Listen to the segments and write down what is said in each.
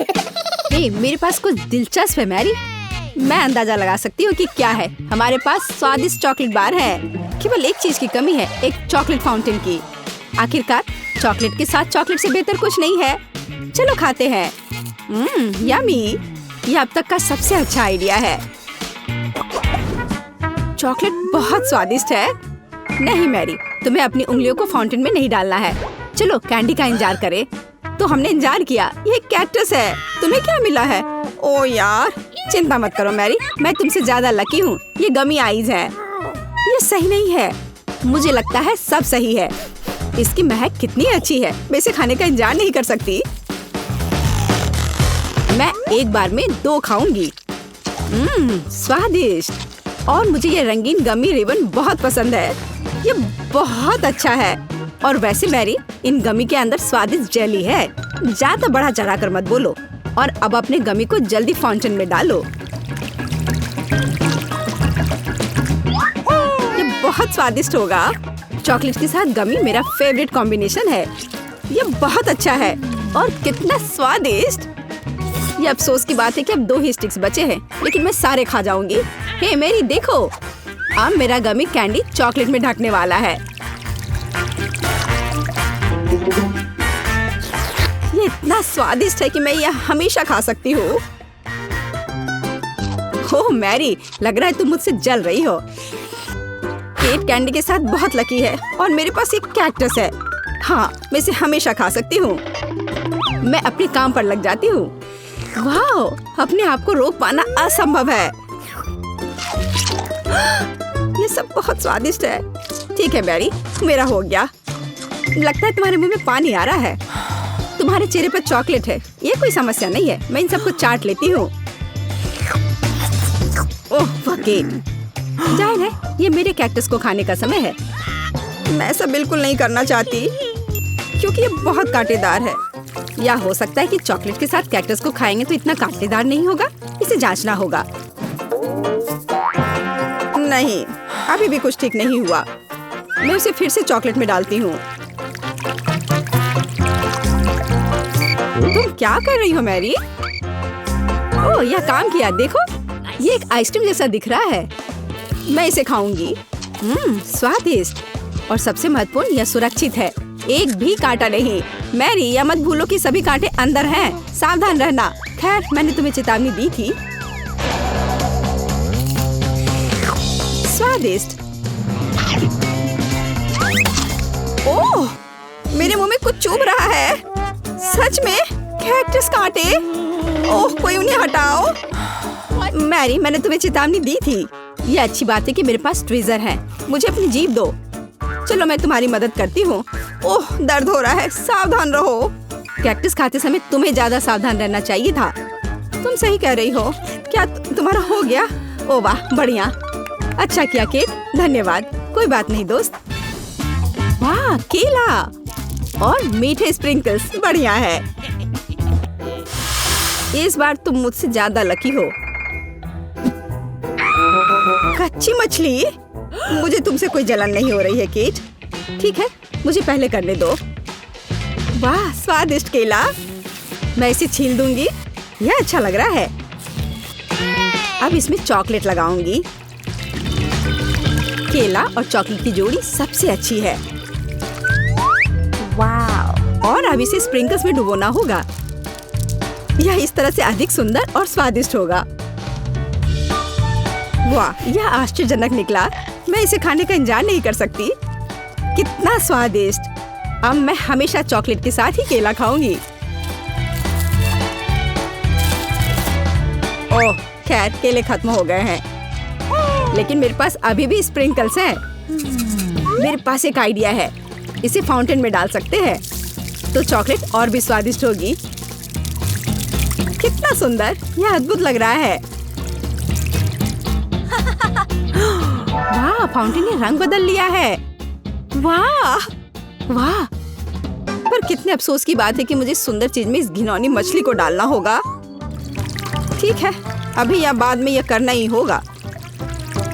मेरे पास कुछ दिलचस्प है मैरी। मैं अंदाजा लगा सकती हूँ कि क्या है। हमारे पास स्वादिष्ट चॉकलेट बार है। केवल एक चीज की कमी है, एक चॉकलेट फाउंटेन की। आखिरकार चॉकलेट के साथ चॉकलेट से बेहतर कुछ नहीं है। चलो खाते हैं। यम्मी। यह अब तक का सबसे अच्छा आइडिया है। चॉकलेट बहुत स्वादिष्ट है। नहीं मैरी, तुम्हें अपनी उंगलियों को फाउंटेन में नहीं डालना है। चलो कैंडी का इंतजार करें। तो हमने इंतजार किया। ये कैक्टस है। तुम्हें क्या मिला है? ओ यार, चिंता मत करो मैरी, मैं तुमसे ज्यादा लकी हूँ। ये गमी आइज है। ये सही नहीं है। मुझे लगता है सब सही है। इसकी महक कितनी अच्छी है। मैं इसे खाने का इंतजार नहीं कर सकती। मैं एक बार में 2 खाऊंगी। स्वादिष्ट। और मुझे ये रंगीन गमी रिबन बहुत पसंद है। ये बहुत अच्छा है। और वैसे मैरी, इन गमी के अंदर स्वादिष्ट जेली है। ज्यादा बढ़ा चढ़ा कर मत बोलो। और अब अपने गमी को जल्दी फाउंटेन में डालो। ये बहुत स्वादिष्ट होगा। चॉकलेट के साथ गमी मेरा फेवरेट कॉम्बिनेशन है। ये बहुत अच्छा है। और कितना स्वादिष्ट। ये अफसोस की बात है कि अब 2 ही स्टिक्स बचे हैं, लेकिन मैं सारे खा जाऊंगी। हे मेरी देखो, अब मेरा गमी कैंडी चॉकलेट में ढकने वाला है। ये इतना स्वादिष्ट है कि मैं यह हमेशा खा सकती हूँ। ओह मैरी, लग रहा है तुम मुझसे जल रही हो। केट कैंडी के साथ बहुत लकी है और मेरे पास एक कैक्टस है। हाँ, मैं इसे हमेशा खा सकती हूँ। मैं अपने काम पर लग जाती हूँ। वाह, अपने आप को रोक पाना असंभव है। ये सब बहुत स्वादिष्ट है। ठीक है मैरी, मेरा हो गया। लगता है तुम्हारे मुंह में पानी आ रहा है। तुम्हारे चेहरे पर चॉकलेट है, ये कोई समस्या नहीं है। मैं इन सबको चाट लेती हूँ। ओह जाहिर है, ये मेरे कैक्टस को खाने का समय है। मैं ऐसा बिल्कुल नहीं करना चाहती क्योंकि ये बहुत कांटेदार है। या हो सकता है कि चॉकलेट के साथ कैक्टस को खाएंगे तो इतना कांटेदार नहीं होगा। इसे जांचना होगा। नहीं, अभी भी कुछ ठीक नहीं हुआ। मैं उसे फिर से चॉकलेट में डालती हूँ। तुम क्या कर रही हो मैरी? ओह, यह काम किया। देखो, ये एक आइसक्रीम जैसा दिख रहा है। मैं इसे खाऊंगी। स्वादिष्ट। और सबसे महत्वपूर्ण, यह सुरक्षित है। एक भी कांटा नहीं। मैरी, यह मत भूलो कि सभी कांटे अंदर हैं। सावधान रहना। खैर, मैंने तुम्हें चेतावनी दी थी। स्वादिष्ट। ओह, मेरे मुंह में कुछ चुभ रहा है। सच में कैक्टस कांटे। ओह, कोई उन्हें हटाओ। मैरी, मैंने तुम्हें चेतावनी दी थी। ये अच्छी बात है कि मेरे पास ट्विज़र है। मुझे अपनी जीभ दो। चलो, मैं तुम्हारी मदद करती हूँ। ओह, दर्द हो रहा है। सावधान रहो। कैक्टस खाते समय तुम्हें ज्यादा सावधान रहना चाहिए था। तुम सही कह रही हो। क्या तुम्हारा हो गया? ओह वाह, बढ़िया। अच्छा किया केट, धन्यवाद। कोई बात नहीं दोस्त। वाह, केला और मीठे स्प्रिंकल्स, बढ़िया है। इस बार तुम मुझसे ज्यादा लकी हो। कच्ची मछली? मुझे तुमसे कोई जलन नहीं हो रही है केट। ठीक है, मुझे पहले करने दो। वाह, स्वादिष्ट केला। मैं इसे छील दूंगी। यह अच्छा लग रहा है। अब इसमें चॉकलेट लगाऊंगी। केला और चॉकलेट की जोड़ी सबसे अच्छी है। वाह। और अब इसे स्प्रिंकल्स में डुबोना होगा। यह इस तरह से अधिक सुंदर और स्वादिष्ट होगा। वाह, यह आश्चर्यजनक निकला। मैं इसे खाने का इंतजार नहीं कर सकती। कितना स्वादिष्ट। अब मैं हमेशा चॉकलेट के साथ ही केला खाऊंगी। ओह, खैर, केले खत्म हो गए हैं, लेकिन मेरे पास अभी भी स्प्रिंकल्स हैं। मेरे पास एक आइडिया है। इसे फाउंटेन में डाल सकते हैं तो चॉकलेट और भी स्वादिष्ट होगी। कितना सुंदर, यह अद्भुत लग रहा है। वाह, फाउंटेन ने रंग बदल लिया है। वाह वाह। पर कितने अफसोस की बात है कि मुझे सुंदर चीज में इस घिनौनी मछली को डालना होगा। ठीक है, अभी या बाद में यह करना ही होगा।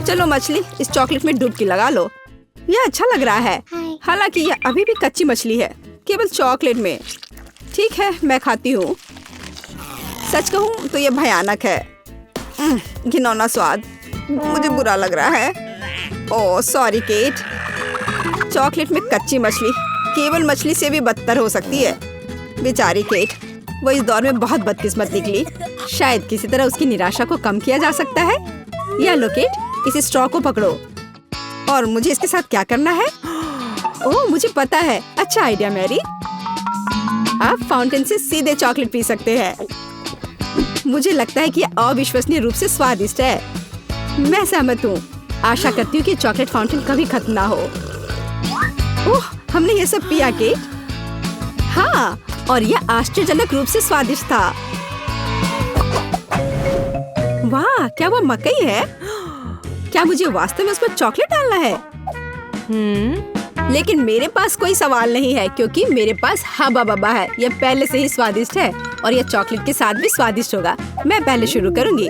चलो मछली, इस चॉकलेट में डुबकी लगा लो। यह अच्छा लग रहा है। हालांकि यह अभी भी कच्ची मछली है, केवल चॉकलेट में। ठीक है, मैं खाती हूँ। सच कहूँ तो ये भयानक है। घिनौना स्वाद, मुझे बुरा लग रहा है। Oh sorry cat. चॉकलेट में कच्ची मछली केवल मछली से भी बदतर हो सकती है। बेचारी केट, वो इस दौर में बहुत बदकिस्मत निकली। शायद किसी तरह उसकी निराशा को कम किया जा सकता है। या लो केट, इस स्ट्रॉ को पकड़ो। और मुझे इसके साथ क्या करना है? ओह मुझे पता है। अच्छा आइडिया मैरी। आप फाउंटेन से सीधे चॉकलेट पी सकते हैं। मुझे लगता है कि यह अविश्वसनीय रूप से स्वादिष्ट है। मैं सहमत हूँ। आशा करती हूँ कि चॉकलेट फाउंटेन कभी खत्म ना हो। ओह हमने ये सब पिया केट? हाँ, और यह आश्चर्यजनक रूप से स्वादिष्ट था। वाह, क्या वो मकई है? क्या मुझे वास्तव में उस पर चॉकलेट डालना है? लेकिन मेरे पास कोई सवाल नहीं है क्योंकि मेरे पास हबा बबा है। यह पहले से ही स्वादिष्ट है और यह चॉकलेट के साथ भी स्वादिष्ट होगा। मैं पहले शुरू करूंगी।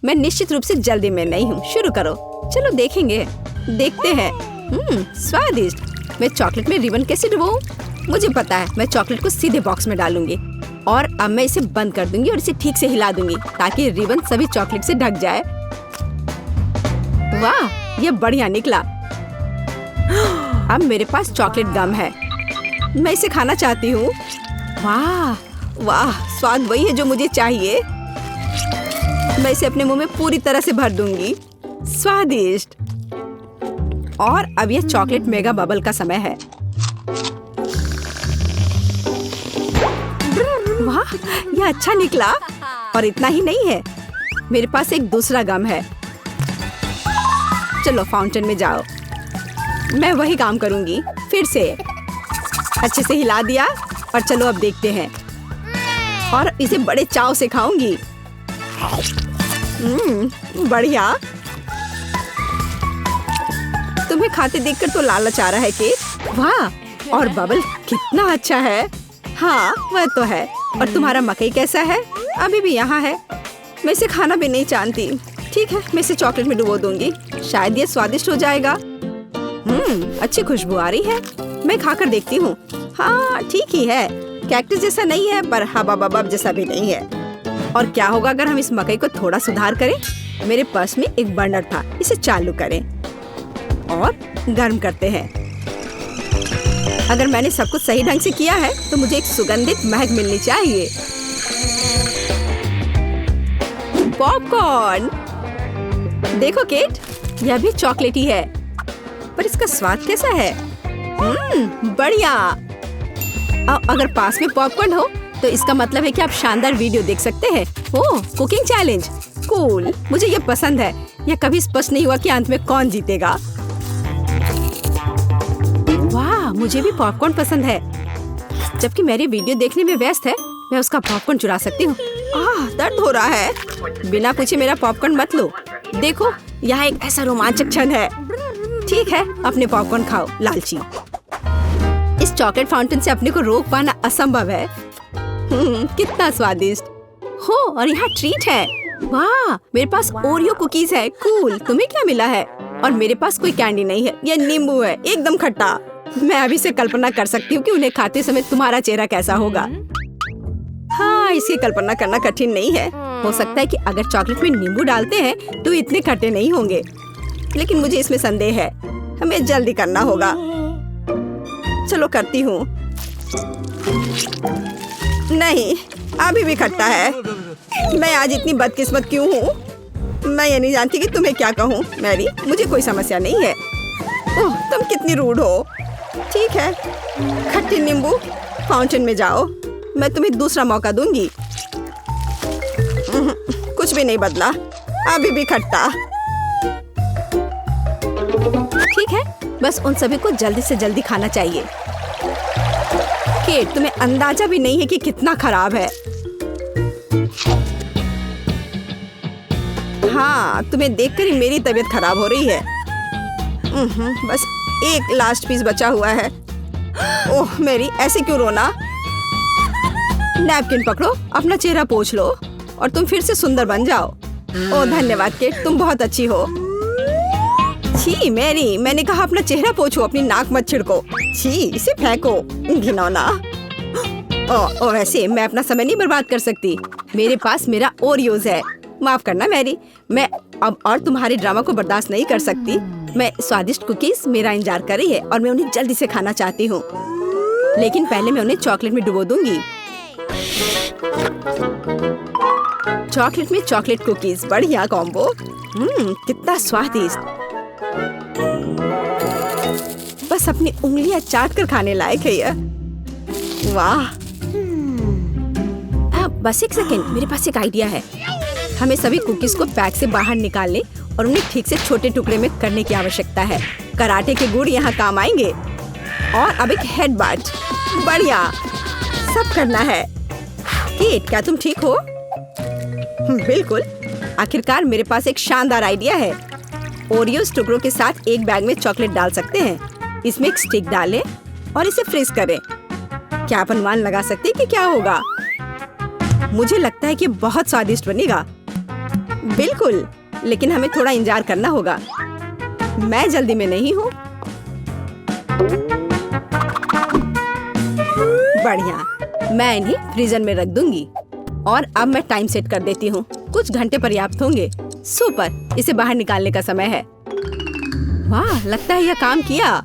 मैं निश्चित रूप से जल्दी में नहीं हूँ। शुरू करो। चलो देखेंगे। देखते हैं। स्वादिष्ट। मैं चॉकलेट में रिबन कैसे डुबाऊं? मुझे पता है। मैं चॉकलेट को सीधे बॉक्स में डालूंगी और अब मैं इसे बंद कर दूंगी और इसे ठीक से हिला दूंगी ताकि रिबन सभी चॉकलेट से ढक जाए। वाह, यह बढ़िया निकला। अब मेरे पास चॉकलेट गम है। मैं इसे खाना चाहती हूँ। वाह वाह, स्वाद वही है जो मुझे चाहिए। मैं इसे अपने मुंह में पूरी तरह से भर दूंगी। स्वादिष्ट। और अब यह चॉकलेट मेगा बबल का समय है। वाह, यह अच्छा निकला। और इतना ही नहीं है, मेरे पास एक दूसरा गम है। चलो फाउंटेन में जाओ। मैं वही काम करूंगी फिर से। अच्छे से हिला दिया और चलो अब देखते हैं। और इसे बड़े चाव से खाऊंगी। बढ़िया। तुम्हें खाते देखकर तो लालच आ रहा है केट। वाह, और बबल कितना अच्छा है। हाँ वह तो है। और तुम्हारा मकई कैसा है? अभी भी यहाँ है। मैं इसे खाना भी नहीं जानती। ठीक है, मैं इसे चॉकलेट में डुबो दूंगी। शायद ये स्वादिष्ट हो जाएगा। अच्छी खुशबू आ रही है। मैं खाकर देखती हूँ। हाँ ठीक ही है। कैक्टस जैसा नहीं है पर हबा बबा जैसा भी नहीं है। और क्या होगा अगर हम इस मकई को थोड़ा सुधार करें? मेरे पर्स में एक बर्नर था। इसे चालू करें और गर्म करते हैं। अगर मैंने सब कुछ सही ढंग से किया है तो मुझे एक सुगंधित महक मिलनी चाहिए। पॉपकॉर्न। देखो केट, यह भी चॉकलेटी है पर इसका स्वाद कैसा है? बढ़िया। अगर पास में पॉपकॉर्न हो तो इसका मतलब है कि आप शानदार वीडियो देख सकते हैं। ओह, कुकिंग चैलेंज। कूल, मुझे ये पसंद है। यह कभी स्पष्ट नहीं हुआ कि अंत में कौन जीतेगा। वाह, मुझे भी पॉपकॉर्न पसंद है। जबकि मेरी वीडियो देखने में व्यस्त है, मैं उसका पॉपकॉर्न चुरा सकती हूँ। दर्द हो रहा है। बिना पूछे मेरा पॉपकॉर्न मत लो। देखो, यहाँ एक ऐसा रोमांचक क्षण है। ठीक है, अपने पॉपकॉर्न खाओ लालची। इस चॉकलेट फाउंटेन से अपने को रोक पाना असंभव है। कितना स्वादिष्ट हो। और यहाँ ट्रीट है। वाह, मेरे पास ओरियो कुकीज है। कूल। तुम्हें क्या मिला है? और मेरे पास कोई कैंडी नहीं है। यह नींबू है, एकदम खट्टा। मैं अभी से कल्पना कर सकती हूँ कि उन्हें खाते समय तुम्हारा चेहरा कैसा होगा। हाँ, इसकी कल्पना करना कठिन नहीं है। हो सकता है कि अगर चॉकलेट में नींबू डालते हैं तो इतने खट्टे नहीं होंगे, लेकिन मुझे इसमें संदेह है। हमें जल्दी करना होगा। चलो करती हूँ। नहीं, अभी भी खट्टा है। मैं आज इतनी बदकिस्मत क्यों हूँ? मैं ये नहीं जानती कि तुम्हें क्या कहूँ। मैरी, मुझे कोई समस्या नहीं है। ओह, तुम कितनी रूड हो। ठीक है, खट्टे नींबू, फाउंटेन में जाओ। मैं तुम्हें दूसरा मौका दूंगी। कुछ भी नहीं बदला, अभी भी खट्टा। ठीक है, बस उन सभी को जल्दी से जल्दी खाना चाहिए। केट, तुम्हें अंदाजा भी नहीं है कि कितना खराब है। हाँ, तुम्हें देखकर ही मेरी तबीयत खराब हो रही है। बस एक लास्ट पीस बचा हुआ है। ओह मेरी, ऐसे क्यों रोना? नैपकिन पकड़ो, अपना चेहरा पोंछ लो और तुम फिर से सुंदर बन जाओ। ओह धन्यवाद केट, तुम बहुत अच्छी हो। छी मैरी, मैंने कहा अपना चेहरा पोंछो, अपनी नाक मत छिड़को। छी, इसे फेंको, घिनौना। वैसे मैं अपना समय नहीं बर्बाद कर सकती। मेरे पास मेरा ओरियोज है। माफ करना मैरी, मैं अब और तुम्हारे ड्रामा को बर्दाश्त नहीं कर सकती। मैं स्वादिष्ट कुकीज मेरा इंतजार कर रही है और मैं उन्हें जल्दी से खाना चाहती हूँ। लेकिन पहले मैं उन्हें चॉकलेट में डुबो दूंगी। चॉकलेट में चॉकलेट कुकीज, बढ़िया कॉम्बो। कितना स्वादिष्ट। बस अपनी उंगलियां चाट कर खाने लायक है यह। वाह। बस एक सेकेंड, मेरे पास एक आइडिया है। हमें सभी कुकीज को पैक से बाहर निकालने और उन्हें ठीक से छोटे टुकड़े में करने की आवश्यकता है। कराटे के गुण यहाँ काम आएंगे। और अब एक हेडबट, बढ़िया, सब करना है। केट, क्या तुम ठीक हो? बिल्कुल। आखिरकार मेरे पास एक शानदार आइडिया है। ओरियोज टुकड़ों के साथ एक बैग में चॉकलेट डाल सकते हैं। इसमें एक स्टिक डालें और इसे फ्रीज करें। क्या आप अनुमान लगा सकते हैं कि क्या होगा? मुझे लगता है कि बहुत स्वादिष्ट बनेगा। बिल्कुल, लेकिन हमें थोड़ा इंतजार करना होगा। मैं जल्दी में नहीं हूँ। बढ़िया, मैं इन्हें फ्रीजर में रख दूंगी। और अब मैं टाइम सेट कर देती हूँ। कुछ घंटे पर्याप्त होंगे। सुपर, इसे बाहर निकालने का समय है। वाह, लगता है यह काम किया।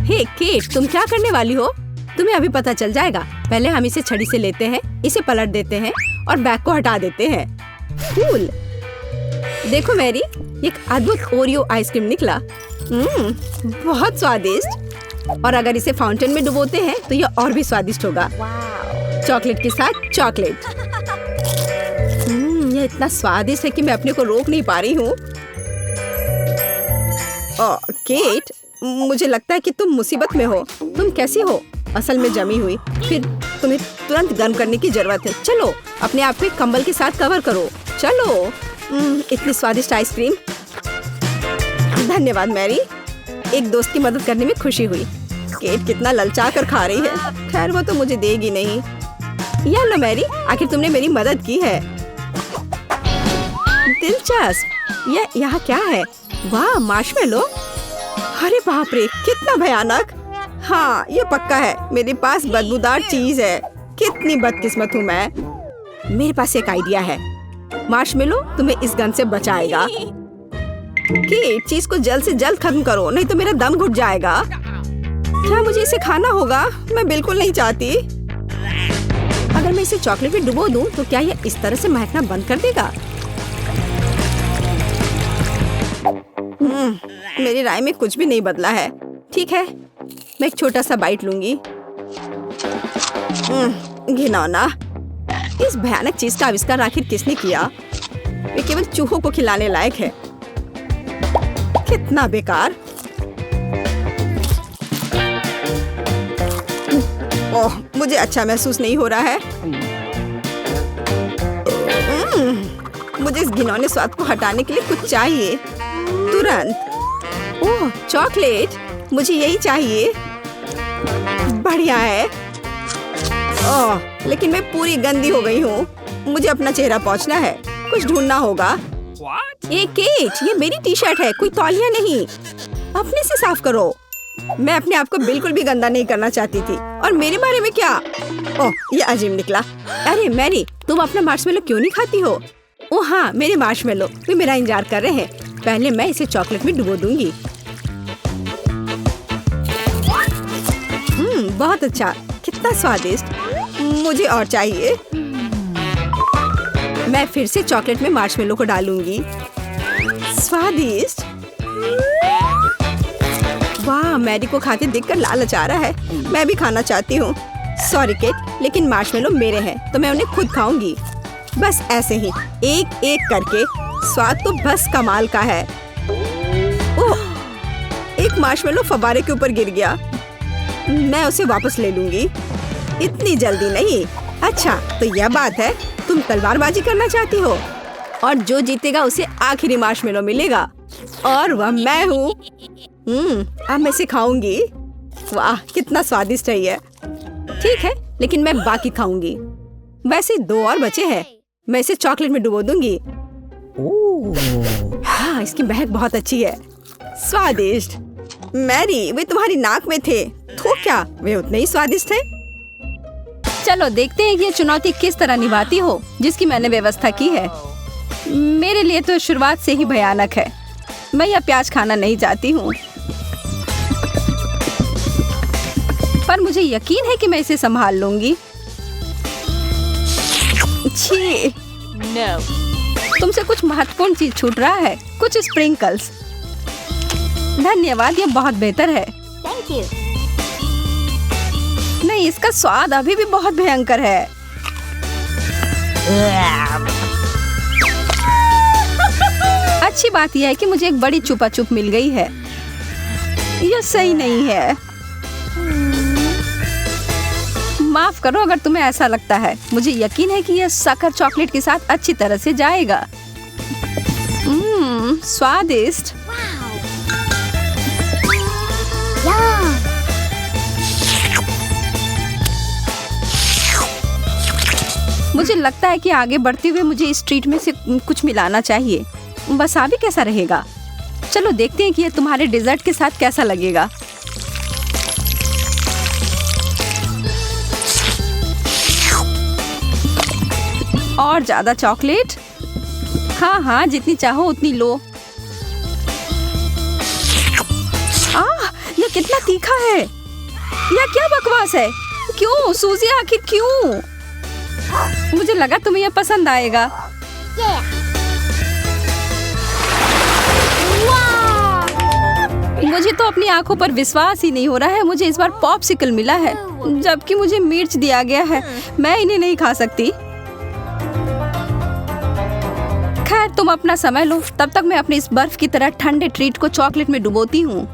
हे केट, तुम क्या करने वाली हो? तुम्हें अभी पता चल जाएगा। पहले हम इसे छड़ी से लेते हैं, इसे पलट देते हैं और बैग को हटा देते हैं। कूल। देखो मैरी, एक अद्भुत ओरियो आइसक्रीम निकला। बहुत स्वादिष्ट। और अगर इसे फाउंटेन में डुबोते हैं तो यह और भी स्वादिष्ट होगा। चॉकलेट के साथ चॉकलेट। यह इतना स्वादिष्ट है कि मैं अपने को रोक नहीं पा रही हूँ। केट, मुझे लगता है कि तुम मुसीबत में हो। तुम कैसी हो? असल में जमी हुई। फिर तुम्हें तुरंत गर्म करने की जरूरत है। चलो, अपने आप को कंबल के साथ कवर करो। चलो। इतनी स्वादिष्ट आइसक्रीम। धन्यवाद मैरी, एक दोस्त की मदद करने में खुशी हुई। केट कितना ललचा कर खा रही है। खैर, वो तो मुझे देगी नहीं। या लो मैरी, आखिर तुमने मेरी मदद की है। दिलचस्प। यह यहाँ क्या है? वाह, मार्शमेलो। अरे बाप रे, कितना भयानक। हाँ, ये पक्का है। मेरे पास बदबूदार चीज है। कितनी बदकिस्मत हूँ मैं। मेरे पास एक आइडिया है। मार्शमेलो तुम्हें इस गन से बचाएगा। केट, चीज को जल्द से जल्द खत्म करो, नहीं तो मेरा दम घुट जाएगा। क्या मुझे इसे खाना होगा? मैं बिल्कुल नहीं चाहती। अगर मैं इसे चॉकलेट में डुबो दूं, तो क्या यह इस तरह से महकना बंद कर देगा? मेरी राय में कुछ भी नहीं बदला है। ठीक है, मैं एक छोटा सा बाइट लूंगी। घिनौना। इस भयानक चीज का आविष्कार आखिर किसने किया? ये केवल चूहों को खिलाने लायक है। कितना बेकार। ओह, मुझे अच्छा महसूस नहीं हो रहा है। मुझे इस घिनौने स्वाद को हटाने के लिए कुछ चाहिए, तुरंत। ओह, चॉकलेट, मुझे यही चाहिए। बढ़िया है। ओह, लेकिन मैं पूरी गंदी हो गई हूँ। मुझे अपना चेहरा पोंछना है। कुछ ढूंढना होगा। ये केट, ये मेरी टी शर्ट है, कोई तौलिया नहीं। अपने से साफ करो। मैं अपने आप को बिल्कुल भी गंदा नहीं करना चाहती थी। और मेरे बारे में क्या? ओह, ये अजीब निकला। अरे मैरी, तुम अपना मार्शमेलो क्यों नहीं खाती हो? ओह हाँ, मेरे मार्शमेलो वे मेरा इंतजार कर रहे हैं। पहले मैं इसे चॉकलेट में डुबो दूंगी। बहुत अच्छा, कितना स्वादिष्ट। मुझे और चाहिए। मैं फिर से चॉकलेट में मार्शमेलो को डालूंगी। स्वादिष्ट। वाह, मैरी को खाते देखकर लालच आ रहा है। मैं भी खाना चाहती हूँ। सॉरी केट, लेकिन मार्शमेलो मेरे हैं तो मैं उन्हें खुद खाऊंगी। बस ऐसे ही, एक एक करके। स्वाद तो बस कमाल का है। ओह, एक मार्शमेलो फव्वारे के ऊपर गिर गया। मैं उसे वापस ले लूंगी। इतनी जल्दी नहीं। अच्छा, तो यह बात है, तुम तलवारबाजी करना चाहती हो और जो जीतेगा उसे आखिरी मार्शमेलो मिलेगा और वह मैं हूँ। अब मैं इसे खाऊंगी। वाह, कितना स्वादिष्ट है ये। ठीक है, लेकिन मैं बाकी खाऊंगी। वैसे 2 और बचे हैं। मैं इसे चॉकलेट में डुबो दूंगी। हाँ, इसकी महक बहुत अच्छी है। स्वादिष्ट। मैरी, वे तुम्हारी नाक में थे। तो क्या वे उतने ही स्वादिष्ट है? चलो देखते हैं कि ये चुनौती किस तरह निभाती हो जिसकी मैंने व्यवस्था की है। मेरे लिए तो शुरुआत से ही भयानक है। मैं यह प्याज खाना नहीं चाहती हूँ, पर मुझे यकीन है कि मैं इसे संभाल लूंगी। छी, तुमसे कुछ महत्वपूर्ण चीज छूट रहा है, कुछ स्प्रिंकल्स। धन्यवाद, ये बहुत बेहतर है। Thank you. नहीं, इसका स्वाद अभी भी बहुत भयंकर है। अच्छी बात यह है कि मुझे एक बड़ी चुपा चुप मिल गई है। यह सही नहीं है। माफ करो अगर तुम्हें ऐसा लगता है। मुझे यकीन है कि यह शक्कर चॉकलेट के साथ अच्छी तरह से जाएगा। स्वादिष्ट। Yum. मुझे लगता है कि आगे बढ़ते हुए मुझे इस ट्रीट में से कुछ मिलाना चाहिए। वसाबी कैसा रहेगा? चलो देखते हैं कि यह तुम्हारे डेजर्ट के साथ कैसा लगेगा। और ज्यादा चॉकलेट? हाँ हाँ, जितनी चाहो उतनी लो। यह कितना तीखा है। यह क्या बकवास है? क्यों सूजी, आखिर क्यों? मुझे लगा तुम्हें यह पसंद आएगा। Yeah. Wow. मुझे तो अपनी आंखों पर विश्वास ही नहीं हो रहा है। मुझे इस बार पॉप्सिकल मिला है, जबकि मुझे मिर्च दिया गया है। मैं इन्हें नहीं खा सकती। खैर, तुम अपना समय लो, तब तक मैं अपने इस बर्फ की तरह ठंडे ट्रीट को चॉकलेट में डुबोती हूँ।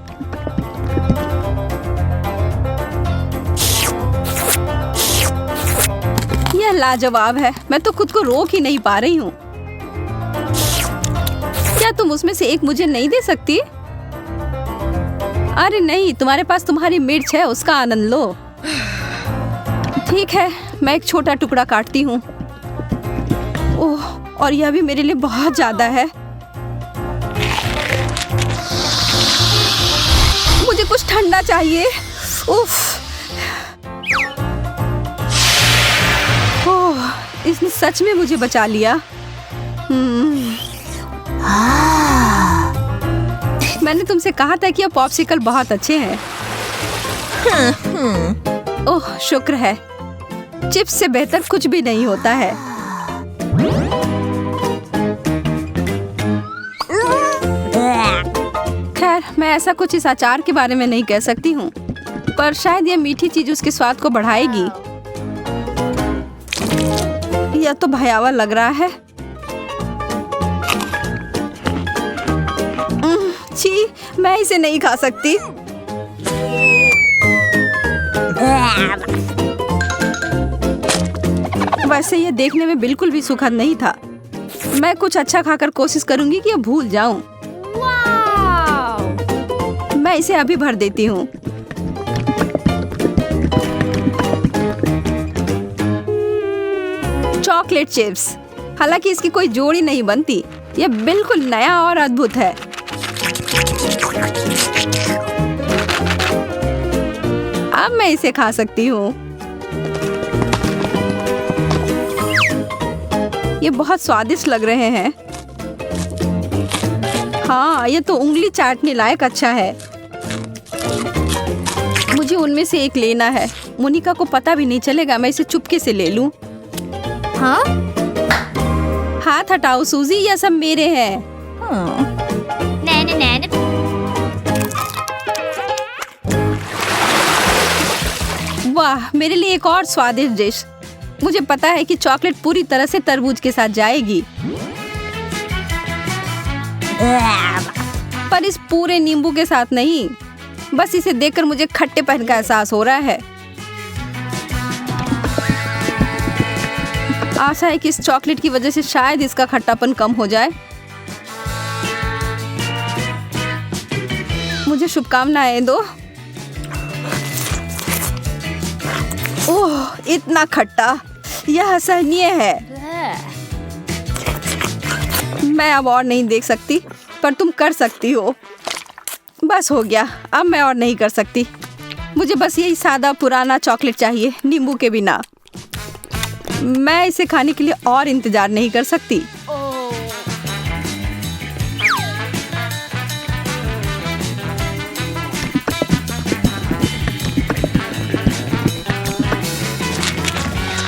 यह लाजवाब है। मैं तो खुद को रोक ही नहीं पा रही हूँ। क्या तुम उसमें से एक मुझे नहीं दे सकती? अरे नहीं, तुम्हारे पास तुम्हारी मिर्च है, उसका आनंद लो। ठीक है, मैं एक छोटा टुकड़ा काटती हूँ। ओह, और यह भी मेरे लिए बहुत ज्यादा है। मुझे कुछ ठंडा चाहिए। उफ। ओह, इसने सच में मुझे बचा लिया। मैंने तुमसे कहा था कि यह पॉप्सिकल बहुत अच्छे हैं। ओह, शुक्र है। चिप्स से बेहतर कुछ भी नहीं होता है। खैर, मैं ऐसा कुछ इस अचार के बारे में नहीं कह सकती हूँ, पर शायद यह मीठी चीज उसके स्वाद को बढ़ाएगी। यह तो भयावह लग रहा है। छी, मैं इसे नहीं खा सकती। वैसे यह देखने में बिल्कुल भी सुखद नहीं था। मैं कुछ अच्छा खाकर कोशिश करूंगी कि यह भूल जाऊं। मैं इसे अभी भर देती हूँ। Chocolate chips. हालांकि इसकी कोई जोड़ी नहीं बनती। यह बिल्कुल नया और अद्भुत है। अब मैं इसे खा सकती हूँ। ये बहुत स्वादिष्ट लग रहे हैं। हाँ, ये तो उंगली चाटने लायक अच्छा है। मुझे उनमें से एक लेना है। मोनिका को पता भी नहीं चलेगा। मैं इसे चुपके से ले लूं। हाँ? हाथ हटाओ सूजी, यह सब मेरे हैं। नैन। वाह, मेरे लिए एक और स्वादिष्ट डिश। मुझे पता है कि चॉकलेट पूरी तरह से तरबूज के साथ जाएगी, पर इस पूरे नींबू के साथ नहीं। बस इसे देखकर मुझे खट्टेपन का एहसास हो रहा है। आशा है कि इस चॉकलेट की वजह से शायद इसका खट्टापन कम हो जाए। मुझे शुभकामनाएं दो। ओह, इतना खट्टा, यह असहनीय है। मैं अब और नहीं देख सकती, पर तुम कर सकती हो। बस हो गया, अब मैं और नहीं कर सकती। मुझे बस यही सादा पुराना चॉकलेट चाहिए, नींबू के बिना। मैं इसे खाने के लिए और इंतजार नहीं कर सकती।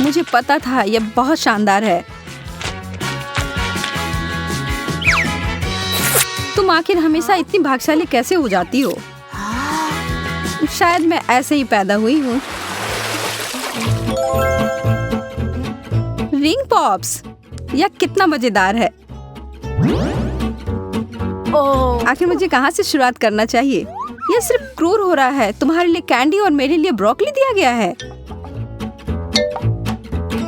मुझे पता था यह बहुत शानदार है। तुम आखिर हमेशा इतनी भाग्यशाली कैसे हो जाती हो? शायद मैं ऐसे ही पैदा हुई हूँ। रिंग पॉप्स, यह कितना मजेदार है। आखिर मुझे कहाँ से शुरुआत करना चाहिए? यह सिर्फ क्रूर हो रहा है। तुम्हारे लिए कैंडी और मेरे लिए ब्रोकली दिया गया है।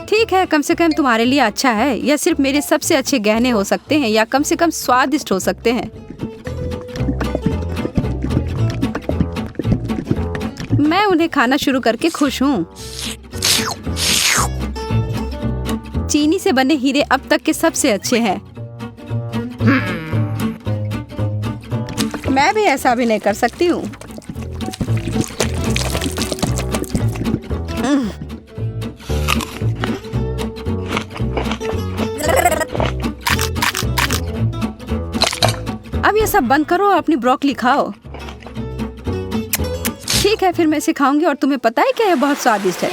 ठीक है, कम से कम तुम्हारे लिए अच्छा है। यह सिर्फ मेरे सबसे अच्छे गहने हो सकते हैं, या कम से कम स्वादिष्ट हो सकते हैं। मैं उन्हें खाना शुरू करके खुश हूँ। चीनी से बने हीरे अब तक के सबसे अच्छे हैं। मैं भी ऐसा अभिनय कर सकती हूँ। अब ये सब बंद करो और अपनी ब्रोकली खाओ। ठीक है, फिर मैं इसे खाऊंगी और तुम्हें पता है क्या, यह बहुत स्वादिष्ट है।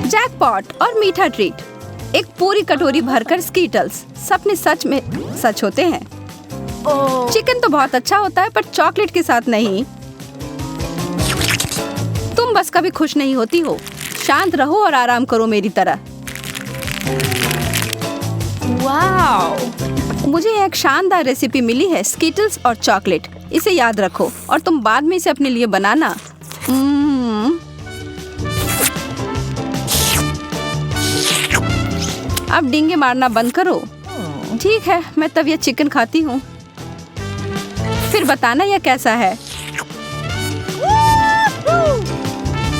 जैकपॉट और मीठा ट्रीट। एक पूरी कटोरी भरकर स्कीटल्स। सपने सच में सच होते हैं। चिकन तो बहुत अच्छा होता है, पर चॉकलेट के साथ नहीं। तुम बस कभी खुश नहीं होती हो। शांत रहो और आराम करो मेरी तरह। वाओ! मुझे एक शानदार रेसिपी मिली है, स्कीटल्स और चॉकलेट। इसे याद रखो और तुम बाद में इसे अपने लिए बनाना। अब डींगे मारना बंद करो। ठीक है, मैं तब यह चिकन खाती हूँ। फिर बताना यह कैसा है।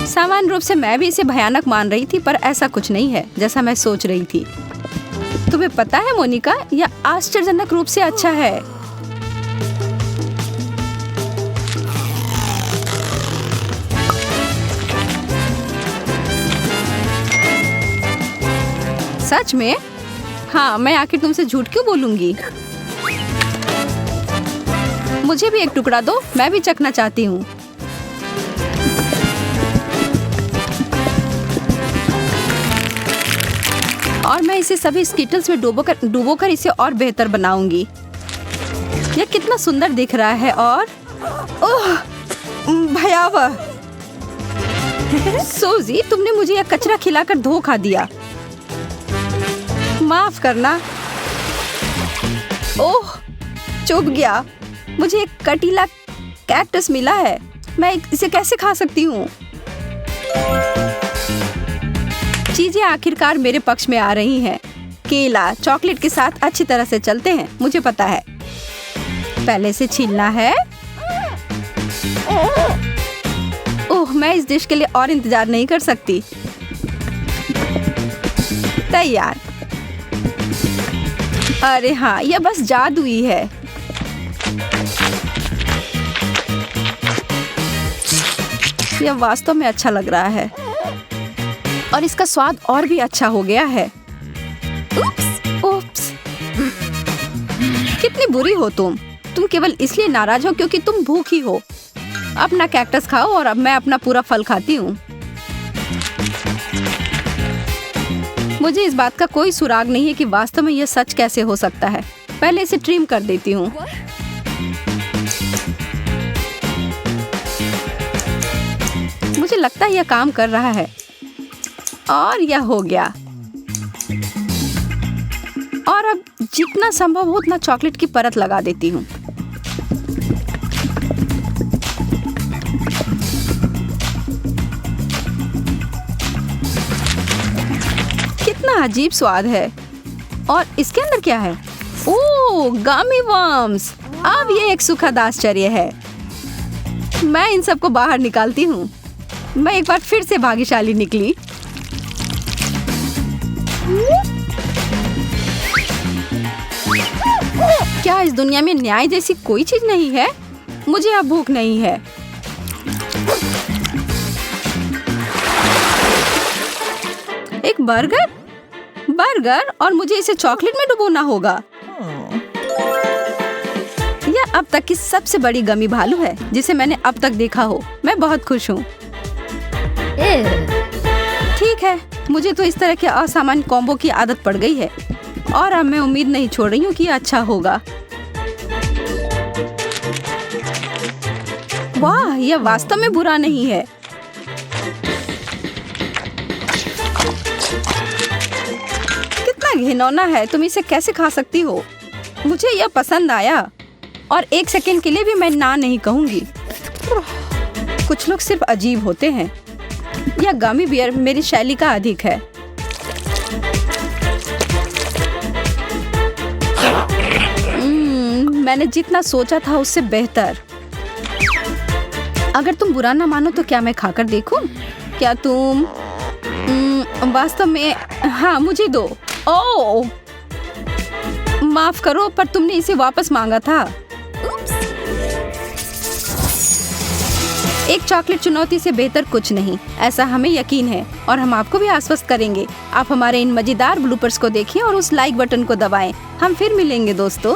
सामान्य रूप से मैं भी इसे भयानक मान रही थी, पर ऐसा कुछ नहीं है जैसा मैं सोच रही थी। तुम्हें पता है मोनिका, यह आश्चर्यजनक रूप से अच्छा है। सच में? हाँ, मैं आखिर तुमसे झूठ क्यों बोलूंगी। मुझे भी एक टुकड़ा दो, मैं भी चखना चाहती हूँ। और मैं इसे सभी स्कीटल्स में डुबोकर इसे और बेहतर बनाऊंगी। यह कितना सुंदर दिख रहा है। और ओह, भयावह। सोजी, तुमने मुझे यह कचरा खिलाकर धोखा दिया। माफ करना। ओह, चुभ गया। मुझे एक कटीला कैक्टस मिला है। मैं इसे कैसे खा सकती हूँ? चीजें आखिरकार मेरे पक्ष में आ रही हैं। केला चॉकलेट के साथ अच्छी तरह से चलते हैं, मुझे पता है। पहले से छीलना है। ओह, मैं इस डिश के लिए और इंतजार नहीं कर सकती। तैयार। अरे हाँ, यह बस जादुई है। यह वास्तव में अच्छा लग रहा है और इसका स्वाद और भी अच्छा हो गया है। उप्स। कितनी बुरी हो तुम। तुम केवल इसलिए नाराज हो क्योंकि तुम भूखी हो। अपना कैक्टस खाओ और अब मैं अपना पूरा फल खाती हूँ। मुझे इस बात का कोई सुराग नहीं है कि वास्तव में यह सच कैसे हो सकता है। पहले इसे ट्रिम कर देती हूँ। मुझे लगता है यह काम कर रहा है। और यह हो गया। और अब जितना संभव हो उतना चॉकलेट की परत लगा देती हूँ। कितना अजीब स्वाद है। और इसके अंदर क्या है? ओह, गमी वर्म्स। अब ये एक सुखद आश्चर्य है। मैं इन सबको बाहर निकालती हूँ। मैं एक बार फिर से भाग्यशाली निकली। क्या इस दुनिया में न्याय जैसी कोई चीज नहीं है? मुझे अब भूख नहीं है। एक बर्गर? बर्गर और मुझे इसे चॉकलेट में डुबोना होगा। यह अब तक की सबसे बड़ी गमी भालू है जिसे मैंने अब तक देखा हो। मैं बहुत खुश हूँ। ठीक है, मुझे तो इस तरह के असामान्य कॉम्बो की आदत पड़ गई है और अब मैं उम्मीद नहीं छोड़ रही हूँ कि यह अच्छा होगा। वाह, यह वास्तव में बुरा नहीं है। कितना घिनौना है, तुम इसे कैसे खा सकती हो? मुझे यह पसंद आया और एक सेकंड के लिए भी मैं ना नहीं कहूंगी। कुछ लोग सिर्फ अजीब होते हैं। यह गमी बियर मेरी शैली का अधिक है। मैंने जितना सोचा था उससे बेहतर। अगर तुम बुरा ना मानो तो क्या मैं खाकर देखूं? क्या तुम वास्तव में? हाँ, मुझे दो। ओह, माफ करो, पर तुमने इसे वापस मांगा था। एक चॉकलेट चुनौती से बेहतर कुछ नहीं, ऐसा हमें यकीन है और हम आपको भी आश्वस्त करेंगे। आप हमारे इन मजेदार ब्लूपर्स को देखें और उस लाइक बटन को दबाएं। हम फिर मिलेंगे दोस्तों।